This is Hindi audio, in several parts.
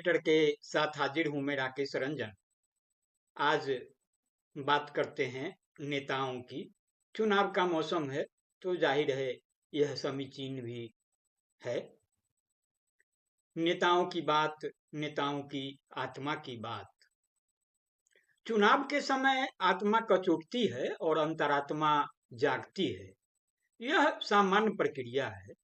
मैटर के साथ हाजिर हूं मैं राकेश रंजन। आज बात करते हैं नेताओं की। चुनाव का मौसम है तो जाहिर है यह समीचीन भी है। नेताओं की बात, नेताओं की आत्मा की बात। चुनाव के समय आत्मा कचोटती है और अंतरात्मा जागती है। यह सामान्य प्रक्रिया है।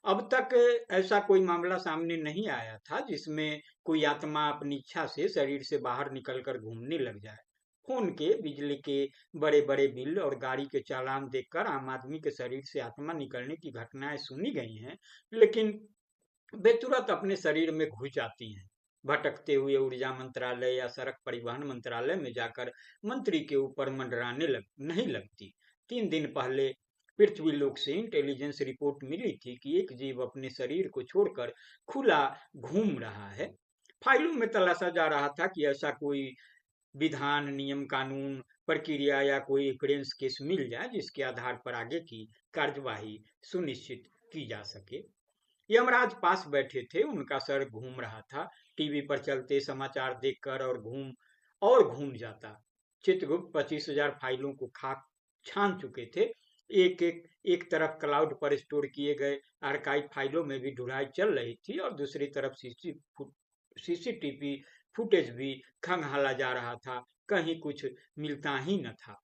अब तक ऐसा कोई मामला सामने नहीं आया था जिसमें कोई आत्मा अपनी इच्छा से शरीर से बाहर निकलकर घूमने लग जाए। खून के, बिजली के बड़े बड़े बिल और गाड़ी के चालान देखकर आम आदमी के शरीर से आत्मा निकलने की घटनाएं सुनी गई हैं, लेकिन वे तुरंत अपने शरीर में घुस जाती हैं। भटकते हुए ऊर्जा मंत्रालय या सड़क परिवहन मंत्रालय में जाकर मंत्री के ऊपर मंडराने नहीं लगती। 3 दिन पहले पृथ्वीलोक से इंटेलिजेंस रिपोर्ट मिली थी कि एक जीव अपने शरीर को छोड़कर खुला घूम रहा है। फाइलों में तलाशा जा रहा था कि ऐसा कोई विधान, नियम, कानून, प्रक्रिया या कोई एविडेंस केस मिल जाए जिसके आधार पर आगे की कार्यवाही सुनिश्चित की जा सके। यमराज पास बैठे थे, उनका सर घूम रहा था। टीवी पर चलते समाचार देखकर और घूम जाता। चित्रगुप्त 25,000 फाइलों को खाक छान चुके थे। एक तरफ क्लाउड पर स्टोर किए गए आर्काइव फाइलों में भी ढुलाई चल रही थी और दूसरी तरफ सीसीटीवी फुटेज भी खंगाला जा रहा था। कहीं कुछ मिलता ही न था।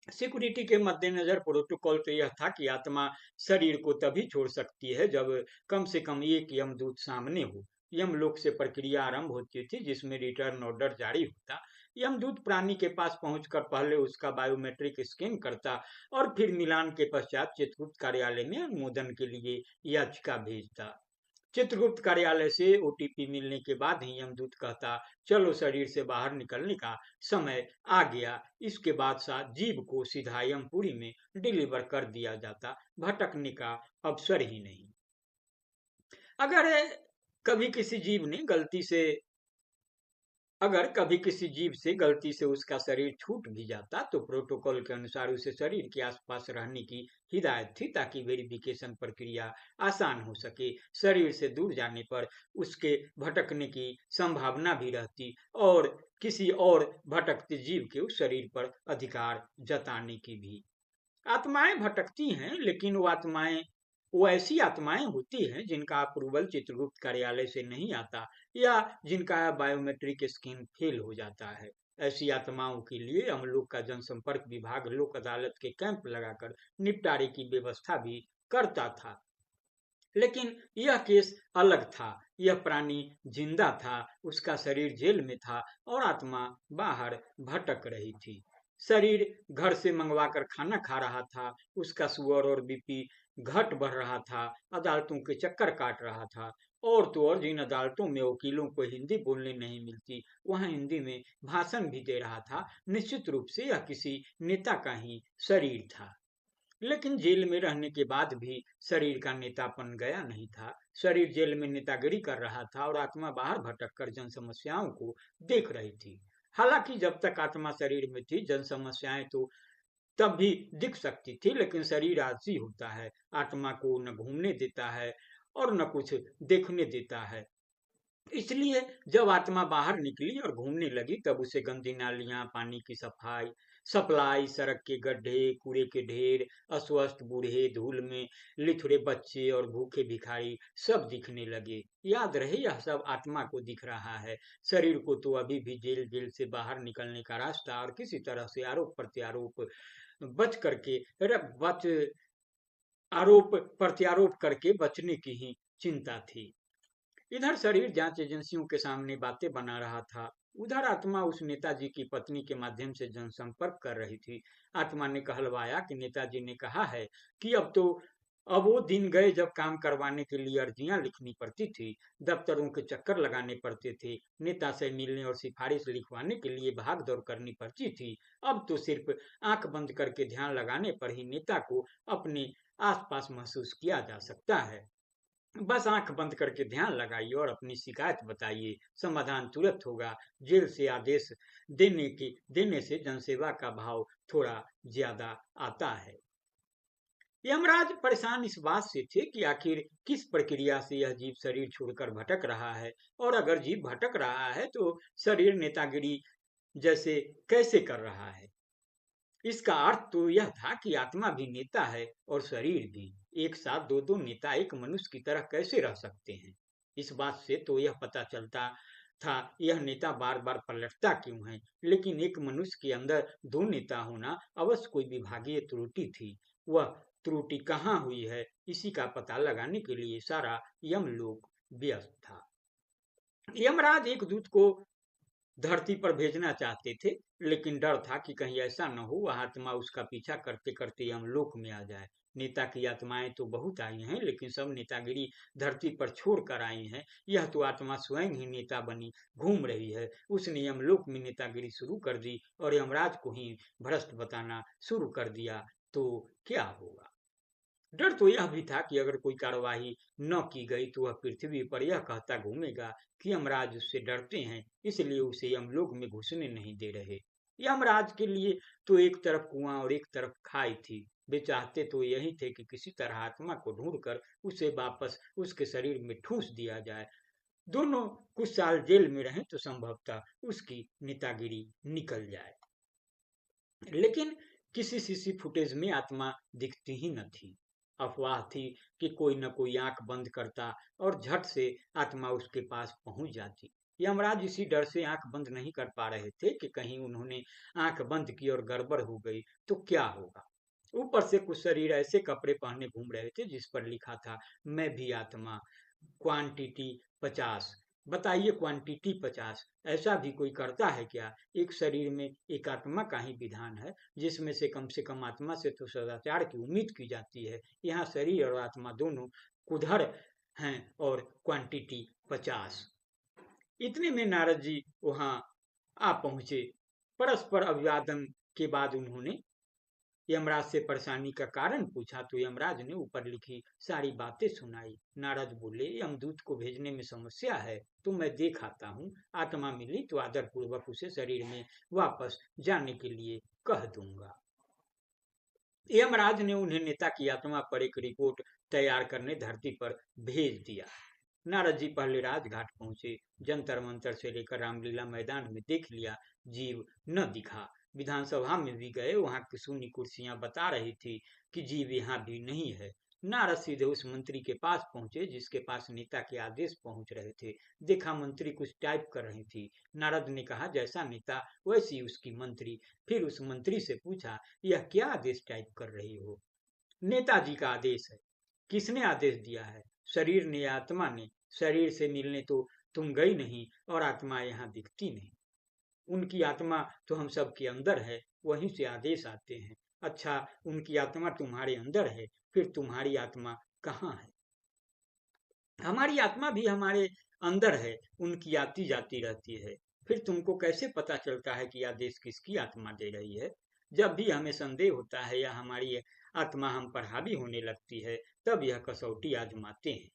सिक्योरिटी के मद्देनजर प्रोटोकॉल तो यह था कि आत्मा शरीर को तभी छोड़ सकती है जब कम से कम एक यमदूत सामने हो। यमलोक से प्रक्रिया आरंभ होती थी जिसमें रिटर्न ऑर्डर जारी होता। यमदूत प्राणी के पास पहुंचकर पहले उसका बायोमेट्रिक स्कैन करता और फिर मिलान के पश्चात चित्रगुप्त कार्यालय में अनुमोदन के लिए याचिका भेजता। चित्रगुप्त कार्यालय से ओटीपी मिलने के बाद ही यमदूत कहता, चलो शरीर से बाहर निकलने का समय आ गया। इसके बाद साथ जीव को सीधा यमपुरी में डिलीवर कर दिया जाता। भटकने का अवसर ही नहीं। अगर कभी किसी जीव ने गलती से अगर कभी किसी जीव से गलती से उसका शरीर छूट भी जाता तो प्रोटोकॉल के अनुसार उसे शरीर के आसपास रहने की हिदायत थी ताकि वेरिफिकेशन प्रक्रिया आसान हो सके। शरीर से दूर जाने पर उसके भटकने की संभावना भी रहती और किसी और भटकते जीव के उस शरीर पर अधिकार जताने की भी। आत्माएं भटकती हैं, लेकिन वो ऐसी आत्माएं होती हैं जिनका अप्रूवल चित्रगुप्त कार्यालय से नहीं आता या जिनका बायोमेट्रिक स्कैन फेल हो जाता है। ऐसी आत्माओं के लिए हम लोग का जनसंपर्क विभाग लोक अदालत के कैंप लगाकर निपटारे की व्यवस्था भी करता था। लेकिन यह केस अलग था। यह प्राणी जिंदा था, उसका शरीर जेल में था और आत्मा बाहर भटक रही थी। शरीर घर से मंगवाकर खाना खा रहा था, उसका शुगर और बीपी घट बढ़ रहा था, अदालतों के चक्कर काट रहा था। और तो और जिन अदालतों में वकीलों को हिंदी बोलने नहीं मिलती, वहां हिंदी में भाषण भी दे रहा था। निश्चित रूप से यह किसी नेता का ही शरीर था। लेकिन जेल में रहने के बाद भी शरीर का नेतापन गया नहीं था। शरीर जेल में नेतागिरी कर रहा था और आत्मा बाहर भटक कर जन समस्याओं को देख रही थी। हालांकि जब तक आत्मा शरीर में थी, जन समस्याएं तो तब भी दिख सकती थी, लेकिन शरीर आलसी होता है, आत्मा को न घूमने देता है और न कुछ देखने देता है। इसलिए जब आत्मा बाहर निकली और घूमने लगी तब उसे गंदी नालियां, पानी की सप्लाई, सड़क के गड्ढे, कूड़े के ढेर, अस्वस्थ बूढ़े, धूल में लिथुड़े बच्चे और भूखे भिखारी सब दिखने लगे। याद रहे, यह सब आत्मा को दिख रहा है। शरीर को तो अभी भी जेल से बाहर निकलने का रास्ता और किसी तरह से आरोप प्रत्यारोप बच करके बच आरोप प्रत्यारोप करके बचने की ही चिंता थी। इधर शरीर जांच एजेंसियों के सामने बातें बना रहा था, उधर आत्मा उस नेताजी की पत्नी के माध्यम से जनसंपर्क कर रही थी। आत्मा ने कहलवाया कि नेताजी ने कहा है कि अब वो दिन गए जब काम करवाने के लिए अर्जियां लिखनी पड़ती थी, दफ्तरों के चक्कर लगाने पड़ते थे, नेता से मिलने और सिफारिश लिखवाने के लिए भाग दौड़ करनी पड़ती थी। अब तो सिर्फ आंख बंद करके ध्यान लगाने पर ही नेता को अपने आसपास महसूस किया जा सकता है। बस आंख बंद करके ध्यान लगाइए और अपनी शिकायत बताइए, समाधान तुरंत होगा। जेल से आदेश देने से जनसेवा का भाव थोड़ा ज्यादा आता है। यमराज परेशान इस बात से थे कि आखिर किस प्रक्रिया से यह जीव शरीर छोड़कर भटक रहा है, और अगर जीव भटक रहा है तो शरीर नेतागिरी जैसे कैसे कर रहा है। इसका अर्थ तो यह था कि आत्मा भी नेता है और शरीर भी। एक साथ दो दो नेता एक मनुष्य की तरह कैसे रह सकते हैं। इस बात से तो यह पता चलता था यह नेता बार बार पलटता क्यों है, लेकिन एक मनुष्य के अंदर दो नेता होना अवश्य कोई विभागीय त्रुटि थी। वह त्रुटि कहाँ हुई है, इसी का पता लगाने के लिए सारा यमलोक व्यस्त था। यमराज एक दूत को धरती पर भेजना चाहते थे, लेकिन डर था कि कहीं ऐसा न हो वह आत्मा उसका पीछा करते करते यमलोक में आ जाए। नेता की आत्माएं तो बहुत आई हैं, लेकिन सब नेतागिरी धरती पर छोड़ कर आई हैं। यह तो आत्मा स्वयं ही नेता बनी घूम रही है। उसने यमलोक में नेतागिरी शुरू कर दी और यमराज को ही भ्रष्ट बताना शुरू कर दिया, तो क्या होगा। डर तो यह भी था कि अगर कोई कार्यवाही न की गई तो वह पृथ्वी पर यह कहता घूमेगा कि यमराज उससे डरते हैं, इसलिए उसे यमलोक में घुसने नहीं दे रहे। यमराज के लिए तो एक तरफ कुआं और एक तरफ खाई थी। वे चाहते तो यही थे कि किसी तरह आत्मा को ढूंढकर उसे वापस उसके शरीर में ठूस दिया जाए। दोनों कुछ साल जेल में रहें तो संभवतः उसकी नेतागिरी निकल जाए। लेकिन किसी सीसी फुटेज में आत्मा दिखती ही न थी। अफवाह थी कि कोई न कोई आंख बंद करता और झट से आत्मा उसके पास पहुंच जाती। यमराज इसी डर से आंख बंद नहीं कर पा रहे थे कि कहीं उन्होंने आंख बंद की और गड़बड़ हो गई तो क्या होगा। ऊपर से कुछ शरीर ऐसे कपड़े पहने घूम रहे थे जिस पर लिखा था, मैं भी आत्मा, क्वांटिटी 50। बताइए, क्वांटिटी 50 ऐसा भी कोई करता है क्या। एक शरीर में एक आत्मा का ही विधान है, जिसमें से कम आत्मा से तो सदाचार की उम्मीद की जाती है। यहाँ शरीर और आत्मा दोनों कुधर हैं और क्वांटिटी 50। इतने में नारद जी वहां आ पहुंचे। परस्पर अभिवादन के बाद उन्होंने यमराज से परेशानी का कारण पूछा तो यमराज ने ऊपर लिखी सारी बातें सुनाई। नारद बोले, यमदूत को भेजने में समस्या है तो मैं देख आता हूँ। आत्मा मिली तो आदर पूर्वक उसे शरीर में वापस जाने के लिए कह दूंगा। यमराज ने उन्हें नेता की आत्मा पर एक रिपोर्ट तैयार करने धरती पर भेज दिया। नारद जी पहले राजघाट पहुंचे। जंतर मंतर से लेकर रामलीला मैदान में देख लिया, जीव न दिखा। विधानसभा में भी गए, वहां की सुनी कुर्सियां बता रही थी कि जीव यहाँ भी नहीं है। नारद सीधे उस मंत्री के पास पहुंचे जिसके पास नेता के आदेश पहुंच रहे थे। देखा मंत्री कुछ टाइप कर रही थी। नारद ने कहा, जैसा नेता वैसी उसकी मंत्री। फिर उस मंत्री से पूछा, यह क्या आदेश टाइप कर रही हो। नेताजी का आदेश है। किसने आदेश दिया है। शरीर ने या आत्मा ने। शरीर से मिलने तो तुम गई नहीं और आत्मा यहाँ दिखती नहीं। उनकी आत्मा तो हम सब के अंदर है, वहीं से आदेश आते हैं। अच्छा, उनकी आत्मा तुम्हारे अंदर है, फिर तुम्हारी आत्मा कहाँ है। हमारी आत्मा भी हमारे अंदर है, उनकी आती जाती रहती है। फिर तुमको कैसे पता चलता है कि आदेश किसकी आत्मा दे रही है। जब भी हमें संदेह होता है या हमारी आत्मा हम पर हावी होने लगती है, तब यह कसौटी आजमाते हैं।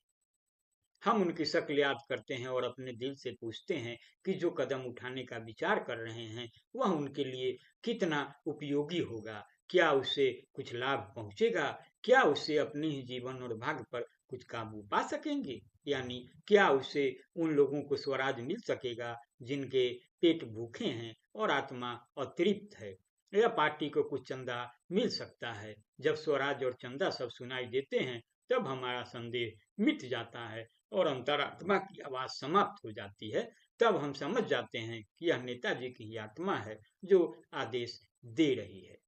हम उनकी शक्ल याद करते हैं और अपने दिल से पूछते हैं कि जो कदम उठाने का विचार कर रहे हैं वह उनके लिए कितना उपयोगी होगा। क्या उससे कुछ लाभ पहुंचेगा। क्या उससे अपने ही जीवन और भाग्य पर कुछ काबू पा सकेंगे। यानी क्या उससे उन लोगों को स्वराज मिल सकेगा जिनके पेट भूखे हैं और आत्मा अतृप्त है। या पार्टी को कुछ चंदा मिल सकता है। जब स्वराज और चंदा सब सुनाई देते हैं तब हमारा संदेह मिट जाता है और अंतरात्मा की आवाज समाप्त हो जाती है। तब हम समझ जाते हैं कि यह नेताजी की ही आत्मा है जो आदेश दे रही है।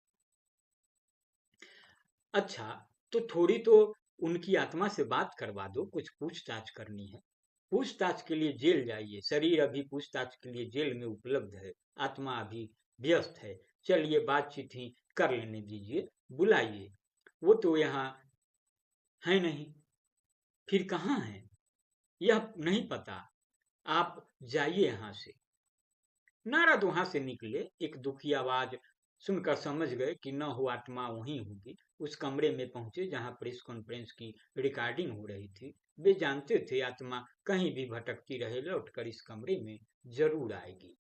अच्छा, तो थोड़ी तो उनकी आत्मा से बात करवा दो, कुछ पूछताछ करनी है। पूछताछ के लिए जेल जाइए। शरीर अभी पूछताछ के लिए जेल में उपलब्ध है, आत्मा अभी व्यस्त है। चलिए बातचीत ही कर लेने दीजिए, बुलाइए। वो तो यहाँ है नहीं। फिर कहाँ है यह नहीं पता। आप जाइए यहाँ से। नारद वहां से निकले। एक दुखी आवाज सुनकर समझ गए कि न हो आत्मा वहीं होगी। उस कमरे में पहुंचे जहां प्रेस कॉन्फ्रेंस की रिकॉर्डिंग हो रही थी। वे जानते थे आत्मा कहीं भी भटकती रहे लौटकर इस कमरे में जरूर आएगी।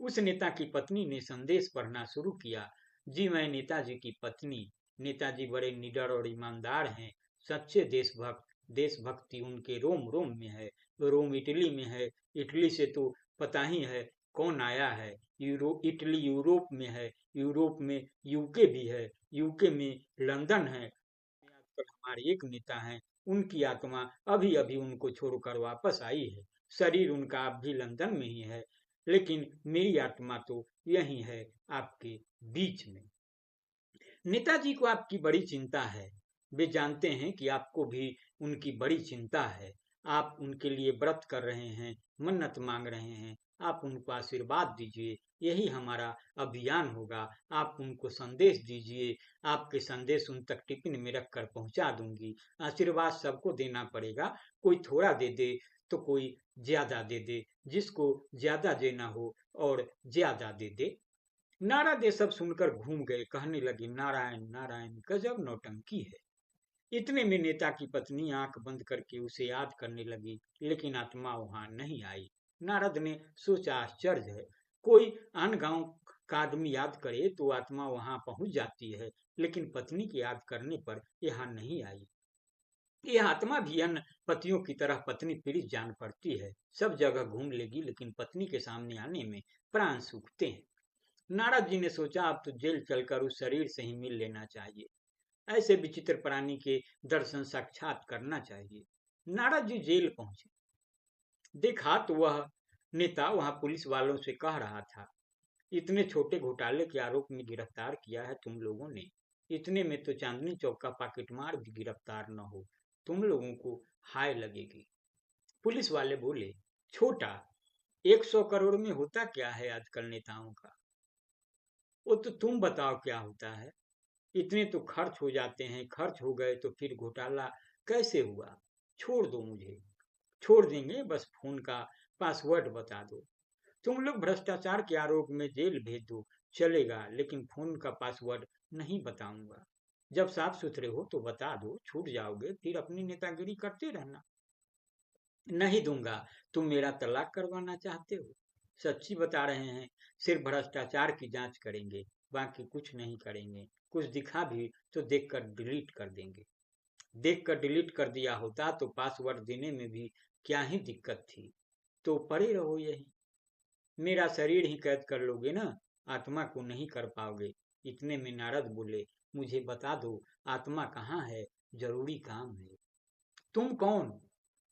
उस नेता की पत्नी ने संदेश पढ़ना शुरू किया। जी मैं नेताजी की पत्नी नेताजी बड़े निडर और ईमानदार हैं, सच्चे देशभक्त। देशभक्ति उनके रोम रोम में है। रोम इटली में है। इटली से तो पता ही है कौन आया है। इटली यूरोप में है। यूरोप में यूके भी है। यूके में लंदन है। आजकल हमारे एक नेता हैं, उनकी आत्मा अभी अभी उनको छोड़कर वापस आई है। शरीर उनका अब भी लंदन में ही है, लेकिन मेरी आत्मा तो यही है, आपके बीच में। नेताजी को आपकी बड़ी चिंता है। वे जानते हैं कि आपको भी उनकी बड़ी चिंता है। आप उनके लिए व्रत कर रहे हैं, मन्नत मांग रहे हैं। आप उनको आशीर्वाद दीजिए, यही हमारा अभियान होगा। आप उनको संदेश दीजिए, आपके संदेश उन तक टिफिन में रख कर पहुंचा दूंगी। आशीर्वाद सबको देना पड़ेगा, कोई थोड़ा दे दे तो कोई ज्यादा दे दे, जिसको ज्यादा देना हो और ज्यादा दे दे। नारद ये सब सुनकर घूम गए, कहने लगे, नारायण नारायण, गजब नौटंकी है। इतने में नेता की पत्नी आंख बंद करके उसे याद करने लगी, लेकिन आत्मा वहां नहीं आई। नारद ने सोचा, आश्चर्य है, कोई अन्य गांव का आदमी याद करे तो आत्मा वहां पहुंच जाती है, लेकिन पत्नी की याद करने पर यहाँ नहीं आई। यह आत्मा भी अन्य पतियों की तरह पत्नी पीड़ित जान पड़ती है। सब जगह घूम लेगी, लेकिन पत्नी के सामने आने में प्राण सूखते हैं। नारद जी ने सोचा, अब तो जेल चलकर उस शरीर से ही मिल लेना चाहिए। ऐसे विचित्र प्राणी के दर्शन साक्षात करना चाहिए। नारद जी जेल पहुंचे, देखा तो वह नेता वहां पुलिस वालों से कह रहा था, इतने छोटे घोटाले के आरोप में गिरफ्तार किया है तुम लोगों ने, इतने में तो चांदनी चौक का पॉकेटमार भी गिरफ्तार न हो, तुम लोगों को हाय लगेगी। पुलिस वाले बोले, छोटा, 100 करोड़ में होता क्या है आजकल नेताओं का, वो तो तुम बताओ क्या होता है। इतने तो खर्च हो जाते हैं, खर्च हो गए तो फिर घोटाला कैसे हुआ। छोड़ दो मुझे। छोड़ देंगे, बस फोन का पासवर्ड बता दो। तुम लोग भ्रष्टाचार के आरोप में जेल भेज दो, चलेगा, लेकिन फोन का पासवर्ड नहीं बताऊंगा। जब साफ सुथरे हो तो बता दो, छूट जाओगे, फिर अपनी नेतागिरी करते रहना। नहीं दूंगा। तुम मेरा तलाक करवाना चाहते हो। सच्ची बता रहे हैं, सिर्फ भ्रष्टाचार की जांच करेंगे, बाकी कुछ नहीं करेंगे। कुछ दिखा भी तो देखकर डिलीट कर देंगे। देखकर डिलीट कर दिया होता तो पासवर्ड देने में भी क्या ही दिक्कत थी। तो पड़े रहो यही, मेरा शरीर ही कैद कर लोगे ना, आत्मा को नहीं कर पाओगे। इतने में नारद बोले, मुझे बता दो, आत्मा कहाँ है, जरूरी काम है। तुम कौन,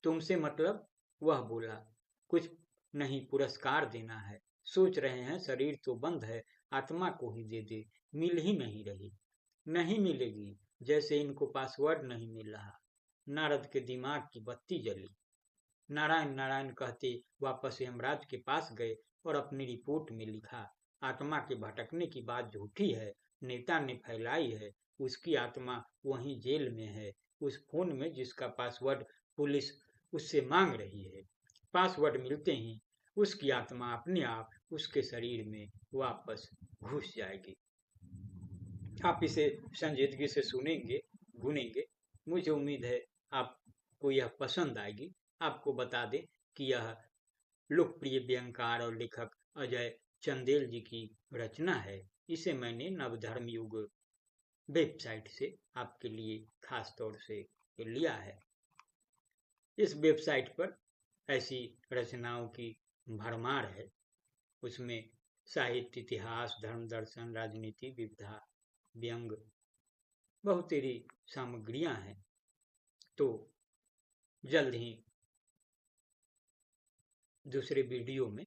तुमसे मतलब, वह बोला, कुछ नहीं, पुरस्कार देना है। सोच रहे हैं शरीर तो बंद है, आत्मा को ही दे दे, मिल ही नहीं रही। नहीं मिलेगी, जैसे इनको पासवर्ड नहीं मिल रहा। नारद के दिमाग की बत्ती जली। नारायण नारायण कहते वापस यमराज के पास गए और अपनी रिपोर्ट में लिखा, आत्मा के भटकने की बात झूठी है, नेता ने फैलाई है। उसकी आत्मा वहीं जेल में है, उस फोन में जिसका पासवर्ड पुलिस उससे मांग रही है। पासवर्ड मिलते ही उसकी आत्मा अपने आप उसके शरीर में वापस घुस जाएगी। आप इसे संजीदगी से सुनेंगे, गुनेंगे। मुझे उम्मीद है आपको यह पसंद आएगी। आपको बता दें कि यह लोकप्रिय व्यंगकार और लेखक अजय चंदेल जी की रचना है। इसे मैंने नवधर्म युग वेबसाइट से आपके लिए खास तौर से लिया है। इस वेबसाइट पर ऐसी रचनाओं की भरमार है। उसमें साहित्य, इतिहास, धर्म, दर्शन, राजनीति, विविधा, व्यंग, बहुत सारी सामग्रियां हैं। तो जल्द ही दूसरे वीडियो में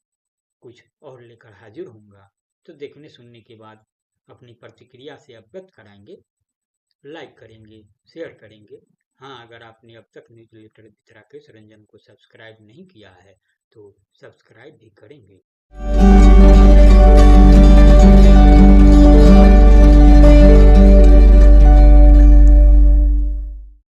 कुछ और लेकर हाजिर होऊंगा। तो देखने सुनने के बाद अपनी प्रतिक्रिया से अवगत कराएंगे, लाइक करेंगे, शेयर करेंगे। हाँ, अगर आपने अब तक न्यूज़लेटर वितराकेश रंजन को सब्सक्राइब नहीं किया है तो सब्सक्राइब भी करेंगे।